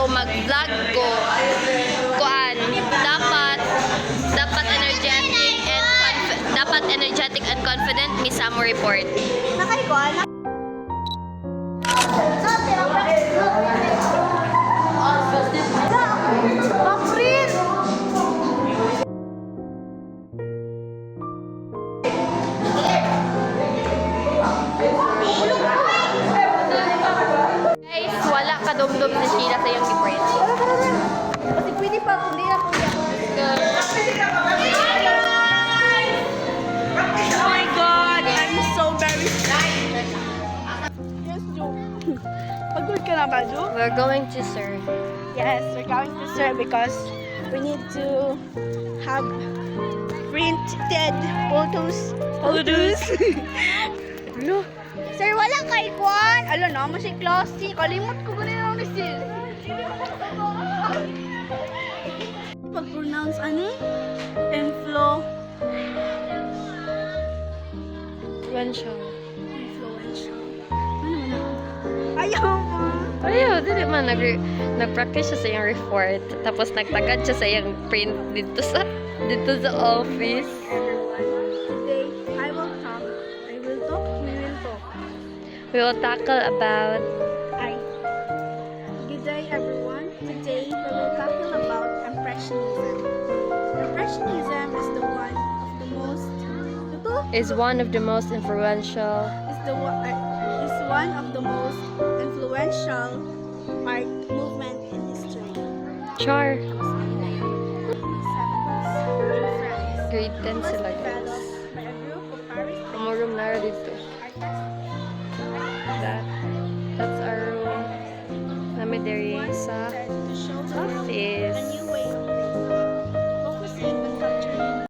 So mag-vlog ko. Kuan, dapat energetic and confident mi sa mo report. Nakay ko, anak. Guys, wala ka dumdum si Sheila sa iyong report. Kasi pwede pa, hindi ako Oh my God, I'm so very excited. Yes, Jo. Pagod ka na ba, Jo? We're going to serve. Yes, we're going to serve because we need to have printed photos. Ano? Sir, wala kay Kwan. Alam na, masih classy. Kalimot ko ganun lang ni sis. Pag-pronounce ano? Influential. Ano na? Ayaw mo. Ayaw, dili man nag-practice siya sa iyong report. Tapos nagtagad siya sa iyong print dito sa office. Today, we will talk. We will tackle about Good day, everyone. Today, we will tackle about Impressionism. Impressionism is one of the most influential art movement in history. Char. In France. Grade 10 It was sila guys. developed by a group of Paris Umurum na rin dito. That's our room. Namin diri sa to show the world office.